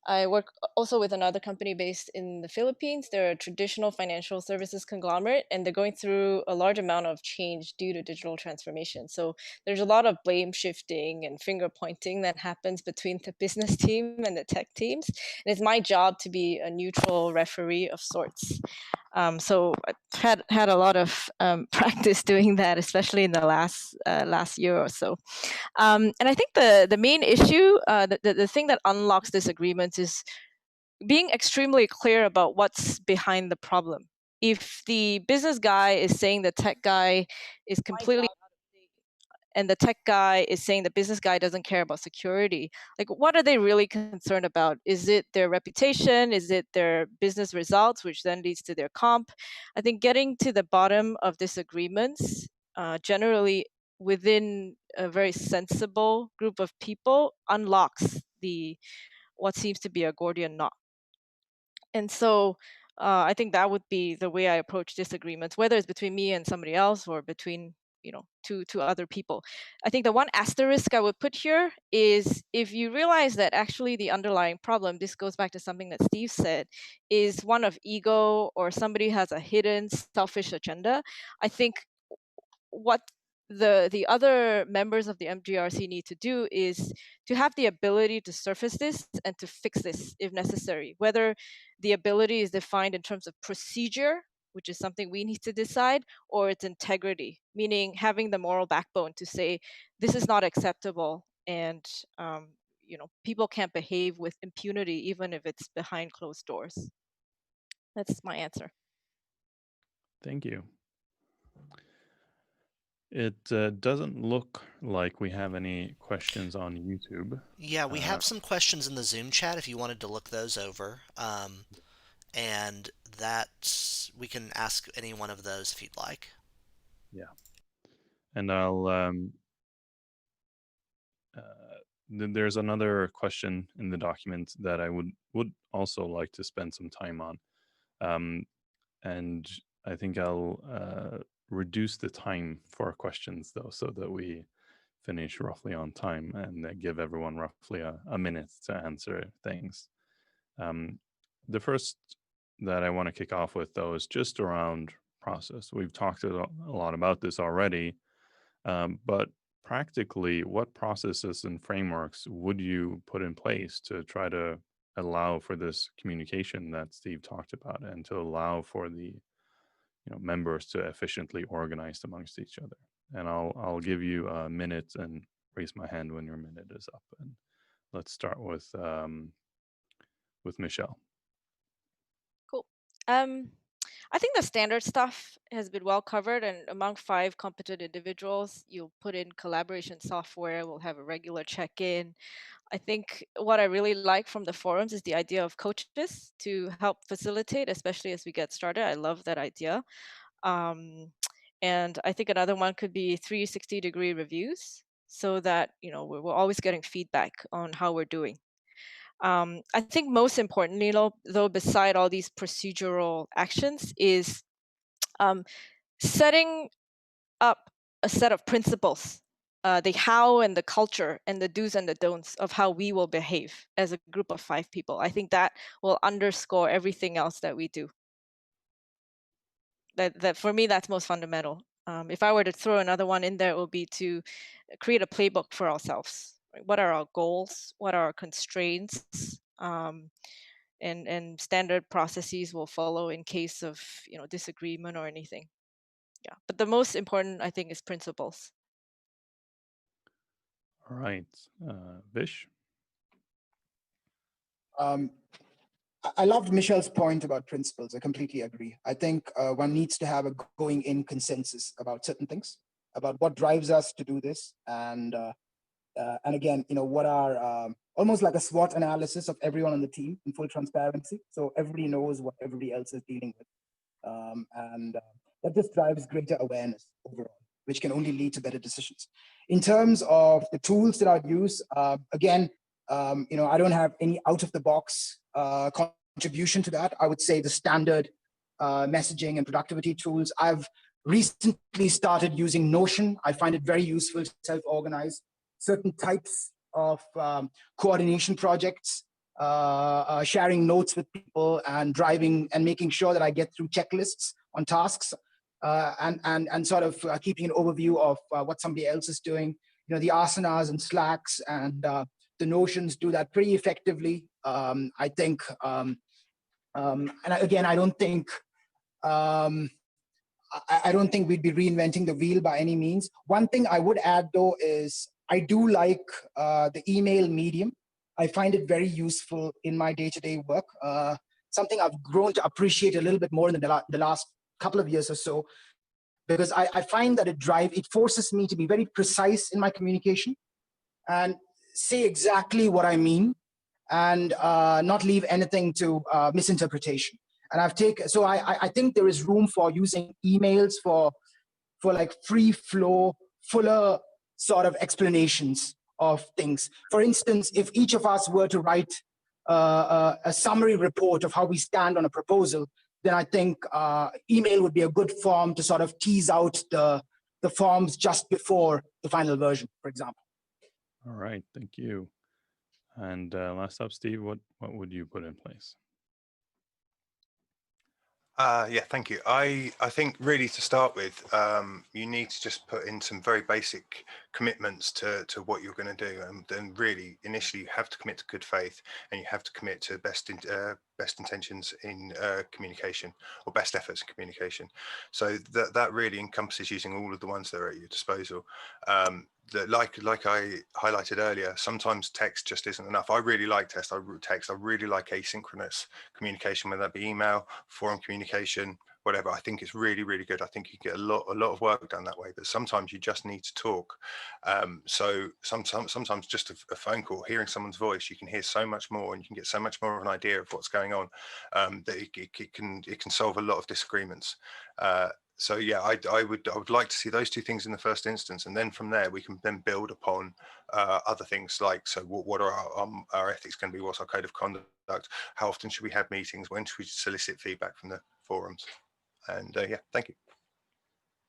[SPEAKER 3] I work also with another company based in the Philippines. They're a traditional financial services conglomerate, and they're going through a large amount of change due to digital transformation. So there's a lot of blame shifting and finger pointing that happens between the business team and the tech teams. And it's my job to be a neutral referee of sorts. So I've had a lot of practice doing that, especially in the last year or so. And I think the main issue, the thing that unlocks disagreements is being extremely clear about what's behind the problem. If the business guy is saying the tech guy is completely and the tech guy is saying the business guy doesn't care about security, like what are they really concerned about? Is it their reputation? Is it their business results, which then leads to their comp? I think getting to the bottom of disagreements, generally within a very sensible group of people, unlocks the what seems to be a Gordian knot. And so I think that would be the way I approach disagreements, whether it's between me and somebody else or between two other people. I think the one asterisk I would put here is if you realize that actually the underlying problem, this goes back to something that Steve said, is one of ego or somebody has a hidden selfish agenda. I think what the other members of the MGRC need to do is to have the ability to surface this and to fix this if necessary. Whether the ability is defined in terms of procedure, which is something we need to decide, or its integrity, meaning having the moral backbone to say this is not acceptable, and people can't behave with impunity even if it's behind closed doors. That's my answer.
[SPEAKER 1] Thank you. It doesn't look like we have any questions on YouTube.
[SPEAKER 5] Yeah, we have some questions in the Zoom chat if you wanted to look those over. And we can ask any one of those if you'd like.
[SPEAKER 1] Yeah. And I'll there's another question in the document that I would also like to spend some time on. And I think I'll reduce the time for questions though, so that we finish roughly on time and give everyone roughly a minute to answer things. The first that I want to kick off with though is just around process. We've talked a lot about this already, but practically what processes and frameworks would you put in place to try to allow for this communication that Steve talked about and to allow for the members to efficiently organize amongst each other? And I'll give you a minute and raise my hand when your minute is up. And let's start with Michelle.
[SPEAKER 3] Cool. I think the standard stuff has been well covered, and among 5 competent individuals, you'll put in collaboration software, we'll have a regular check-in. I think what I really like from the forums is the idea of coaches to help facilitate, especially as we get started. I love that idea. And I think another one could be 360-degree reviews, so that we're always getting feedback on how we're doing. I think most importantly, though, beside all these procedural actions, is setting up a set of principles, the how and the culture and the do's and the don'ts of how we will behave as a group of 5 people. I think that will underscore everything else that we do. That for me, that's most fundamental. If I were to throw another one in there, it would be to create a playbook for ourselves. What are our goals? What are our constraints? And standard processes will follow in case of disagreement or anything. Yeah, but the most important, I think, is principles.
[SPEAKER 1] All right, Vish.
[SPEAKER 2] I loved Michelle's point about principles. I completely agree. I think one needs to have a going in consensus about certain things, about what drives us to do this, and again, what are almost like a SWOT analysis of everyone on the team in full transparency, so everybody knows what everybody else is dealing with, and that just drives greater awareness overall, which can only lead to better decisions. In terms of the tools that I'd use, again, I don't have any out of the box contribution to that, I would say the standard messaging and productivity tools. I've recently started using Notion. I find it very useful to self-organize certain types of coordination projects, sharing notes with people, and driving and making sure that I get through checklists on tasks, and sort of keeping an overview of what somebody else is doing. The Asanas and Slacks and the Notions do that pretty effectively. I think, and again, I don't think we'd be reinventing the wheel by any means. One thing I would add, though, is I do like the email medium. I find it very useful in my day-to-day work. Something I've grown to appreciate a little bit more in the last couple of years or so, because I find that it forces me to be very precise in my communication and say exactly what I mean, and not leave anything to misinterpretation. And I think there is room for using emails for like free flow, fuller sort of explanations of things. For instance, if each of us were to write a summary report of how we stand on a proposal, then I think email would be a good form to sort of tease out the forms just before the final version, for example.
[SPEAKER 1] All right, thank you. And last up, Steve, what would you put in place?
[SPEAKER 4] Yeah, thank you. I think really to start with, you need to just put in some very basic commitments to what you're going to do, and then really initially you have to commit to good faith, and you have to commit to best intentions in communication, or best efforts in communication. So that really encompasses using all of the ones that are at your disposal. Like I highlighted earlier, sometimes text just isn't enough. I really like text. I really like asynchronous communication, whether that be email, forum communication, whatever. I think it's really, really good. I think you get a lot of work done that way. But sometimes you just need to talk. So sometimes just a phone call, hearing someone's voice, you can hear so much more, and you can get so much more of an idea of what's going on. That it can solve a lot of disagreements. So yeah, I would like to see those two things in the first instance, and then from there we can then build upon other things like, so what are our ethics going to be? What's our code of conduct? How often should we have meetings? When should we solicit feedback from the forums? And yeah, thank you.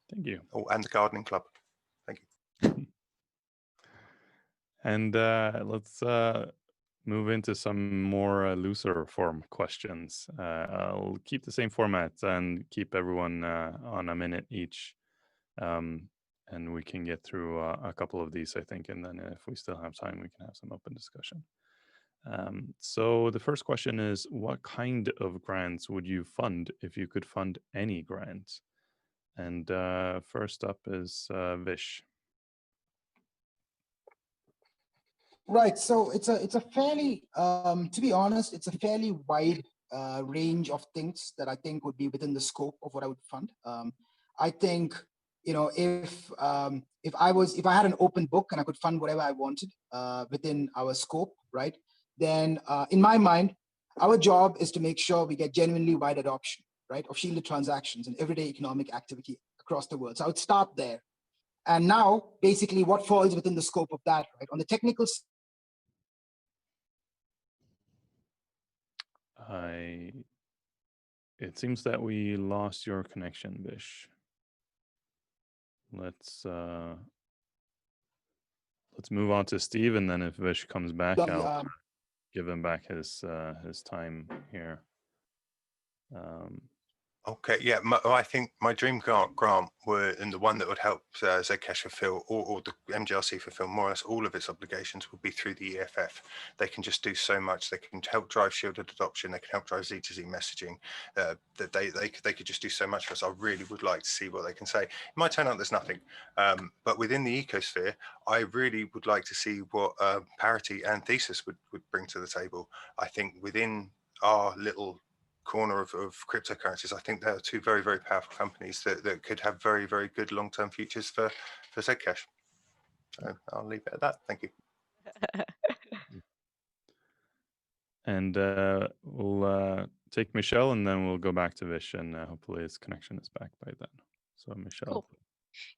[SPEAKER 1] Thank you.
[SPEAKER 4] Oh, and the gardening club. Thank you.
[SPEAKER 1] And let's move into some more looser form questions. I'll keep the same format and keep everyone on a minute each. And we can get through a couple of these, I think. And then if we still have time, we can have some open discussion. So the first question is, what kind of grants would you fund if you could fund any grant? And first up is Vish.
[SPEAKER 2] Right. So it's a fairly, to be honest, it's a fairly wide range of things that I think would be within the scope of what I would fund. I think, if I had an open book and I could fund whatever I wanted within our scope, right? Then in my mind, our job is to make sure we get genuinely wide adoption, right, of shielded transactions and everyday economic activity across the world. So I would start there. And now, basically, what falls within the scope of that, right? On the technical
[SPEAKER 1] It seems that we lost your connection, Vish. Let's move on to Steve, and then if Vish comes back, I'll give him back his time here.
[SPEAKER 4] Okay, yeah, I think my dream grant and the one that would help Zcash fulfill, or the MGRC fulfill more or less all of its obligations, would be through the EFF. They can just do so much. They can help drive shielded adoption. They can help drive Z2Z messaging. That they could just do so much for us. I really would like to see what they can say. It might turn out there's nothing, but within the ecosphere, I really would like to see what Parity and Thesis would bring to the table. I think within our little corner of cryptocurrencies, I think there are two very, very powerful companies that could have very, very good long-term futures for Zcash. So I'll leave it at that. Thank you.
[SPEAKER 1] And we'll take Michelle, and then we'll go back to Vish, and hopefully his connection is back by then. So Michelle.
[SPEAKER 3] Cool.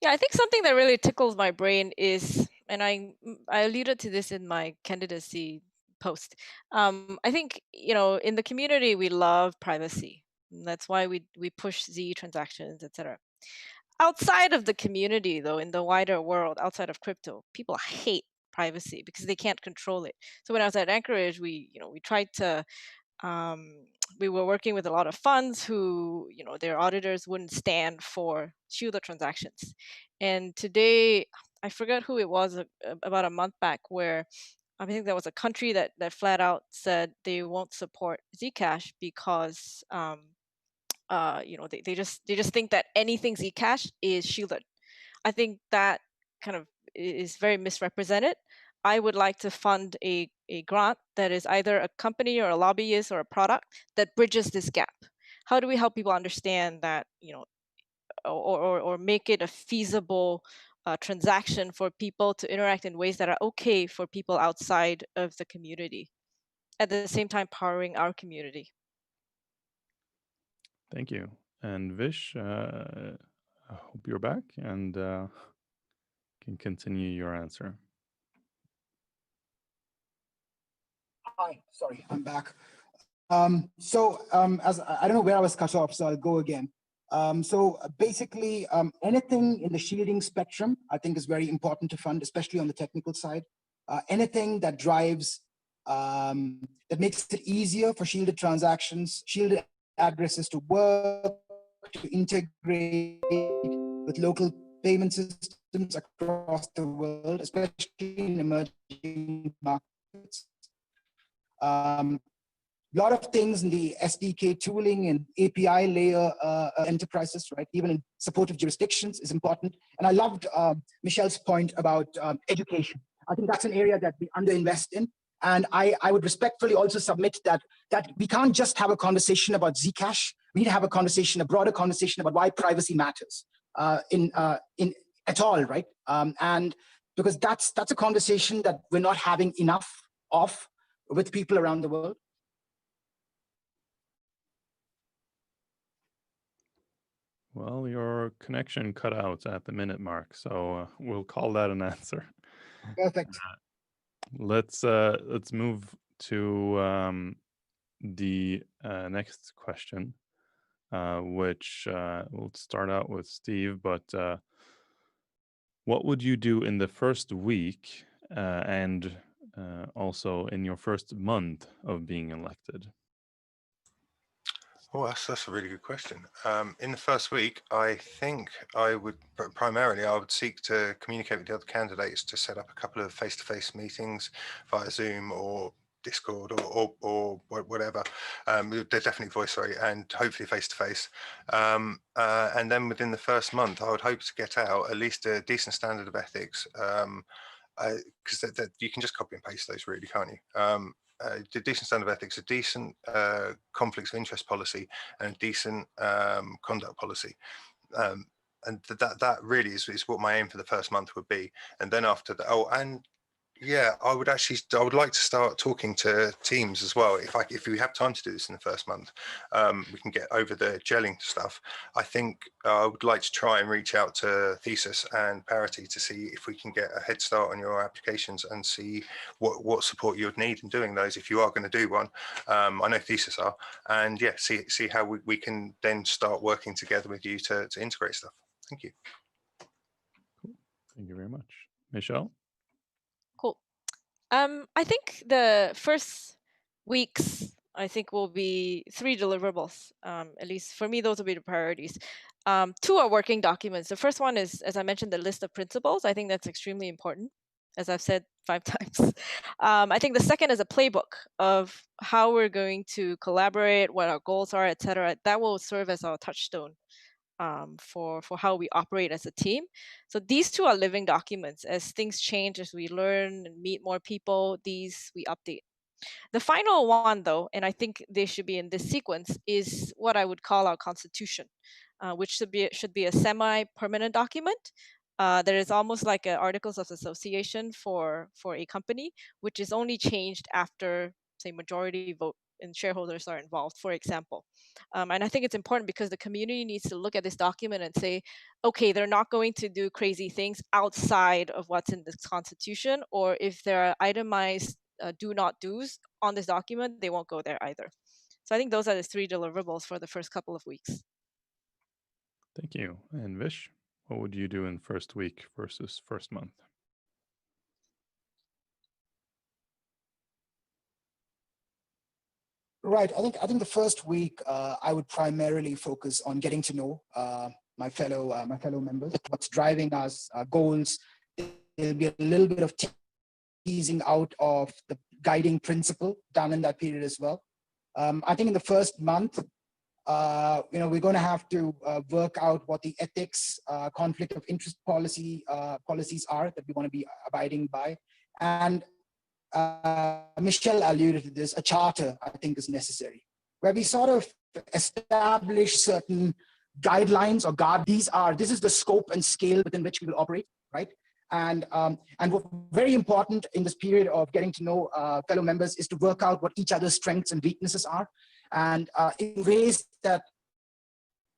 [SPEAKER 3] Yeah, I think something that really tickles my brain is, and I alluded to this in my candidacy post. I think, in the community, we love privacy. And that's why we push Z transactions, etc. Outside of the community, though, in the wider world, outside of crypto, people hate privacy because they can't control it. So when I was at Anchorage, we tried to we were working with a lot of funds who, their auditors wouldn't stand for shielded transactions. And today, I forgot who it was, about a month back, where I think there was a country that flat out said they won't support Zcash because they just think that anything Zcash is shielded. I think that kind of is very misrepresented. I would like to fund a grant that is either a company or a lobbyist or a product that bridges this gap. How do we help people understand that, or make it a feasible transaction for people to interact in ways that are okay for people outside of the community, at the same time powering our community?
[SPEAKER 1] Thank you. And Vish, I hope you're back and can continue your answer.
[SPEAKER 2] Hi, sorry, I'm back. As I don't know where I was cut off, so I'll go again. Basically, anything in the shielding spectrum, I think, is very important to fund, especially on the technical side. Anything that drives, that makes it easier for shielded transactions, shielded addresses to work, to integrate with local payment systems across the world, especially in emerging markets. Lot of things in the SDK tooling and API layer enterprises, right? Even in supportive jurisdictions is important. And I loved Michelle's point about education. I think that's an area that we underinvest in. And I would respectfully also submit that we can't just have a conversation about Zcash. We need to have a broader conversation about why privacy matters in at all, right? And because that's a conversation that we're not having enough of with people around the world.
[SPEAKER 1] Well, your connection cut out at the minute mark, so we'll call that an answer.
[SPEAKER 2] Perfect.
[SPEAKER 1] Let's move to the next question, which we'll start out with Steve. But what would you do in the first week and also in your first month of being elected?
[SPEAKER 4] Oh, that's a really good question. In the first week, I think I would primarily seek to communicate with the other candidates to set up a couple of face-to-face meetings via Zoom or Discord or whatever. They're definitely voice, sorry, and hopefully face-to-face. And then within the first month, I would hope to get out at least a decent standard of ethics, because you can just copy and paste those, really, can't you? The decent standard of ethics, a decent conflicts of interest policy, and a decent conduct policy. And that really is what my aim for the first month would be. And then after that, yeah, I would like to start talking to teams as well. If we have time to do this in the first month, we can get over the gelling stuff. I think I would like to try and reach out to Thesis and Parity to see if we can get a head start on your applications and see what support you would need in doing those if you are going to do one. I know Thesis are, and yeah, see how we can then start working together with you to integrate stuff. Thank you.
[SPEAKER 1] Cool. Thank you very much. Michelle?
[SPEAKER 3] Cool. I think the first weeks, will be 3 deliverables. At least for me, those will be the priorities. 2 are working documents. The first one is, as I mentioned, the list of principles. I think that's extremely important, as I've said 5 times. I think the second is a playbook of how we're going to collaborate, what our goals are, etc. That will serve as our touchstone for how we operate as a team. So these 2 are living documents. As things change, as we learn and meet more people, these we update. The final one, though, and I think they should be in this sequence, is what I would call our constitution, which should be a semi-permanent document. That is almost like an articles of association for a company, which is only changed after, say, majority vote and shareholders are involved, for example. And I think it's important because the community needs to look at this document and say, okay, they're not going to do crazy things outside of what's in this constitution, or if there are itemized do not do's on this document, they won't go there either. So I think those are the 3 deliverables for the first couple of weeks.
[SPEAKER 1] Thank you. And Vish, what would you do in first week versus first month?
[SPEAKER 2] Right. I think the first week I would primarily focus on getting to know my fellow members, what's driving us, goals. There'll be a little bit of teasing out of the guiding principle done in that period as well. I think in the first month, we're going to have to work out what the ethics, conflict of interest policies are that we want to be abiding by. And Michelle alluded to this, a charter, I think, is necessary, where we sort of establish certain guidelines or this is the scope and scale within which we will operate, right? And what very important in this period of getting to know fellow members is to work out what each other's strengths and weaknesses are, and in ways that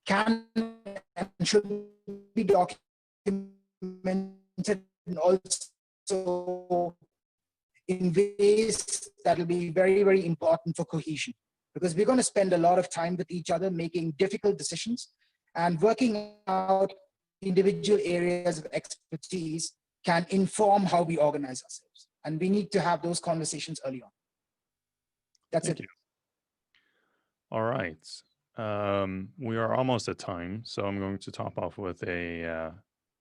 [SPEAKER 2] can and should be documented, and also in ways that will be very, very important for cohesion, because we're going to spend a lot of time with each other making difficult decisions and working out individual areas of expertise can inform how we organize ourselves. And we need to have those conversations early on. That's
[SPEAKER 1] Thank
[SPEAKER 2] it.
[SPEAKER 1] you. All right. We are almost at time, so I'm going to top off with a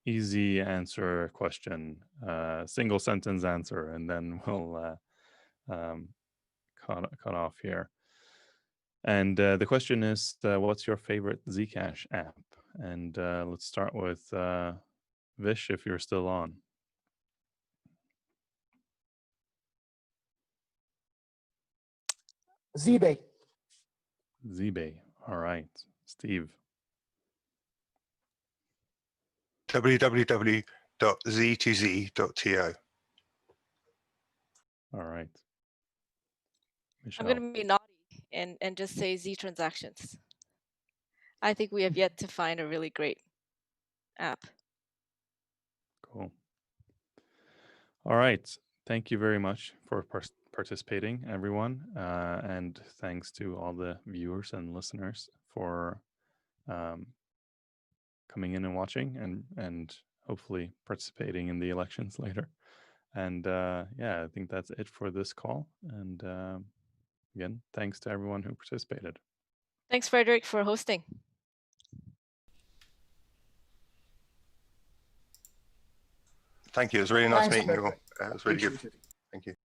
[SPEAKER 1] easy answer question, single sentence answer, and then we'll cut off here. And the question is, what's your favorite Zcash app? And let's start with Vish, if you're still on.
[SPEAKER 2] Zbay.
[SPEAKER 1] Zbay. All right. Steve.
[SPEAKER 4] www.z2z.to.
[SPEAKER 1] All right. Michelle.
[SPEAKER 3] I'm going to be naughty and just say Z transactions. I think we have yet to find a really great app.
[SPEAKER 1] Cool. All right. Thank you very much for participating, everyone. And thanks to all the viewers and listeners for coming in and watching and hopefully participating in the elections later. And yeah, I think that's it for this call. And again, thanks to everyone who participated.
[SPEAKER 3] Thanks, Frederick, for hosting.
[SPEAKER 4] Thank you. It was really nice
[SPEAKER 2] Thanks,
[SPEAKER 4] meeting you all.
[SPEAKER 2] Frederick.
[SPEAKER 4] It was really good.
[SPEAKER 2] Appreciate it.
[SPEAKER 4] Thank you.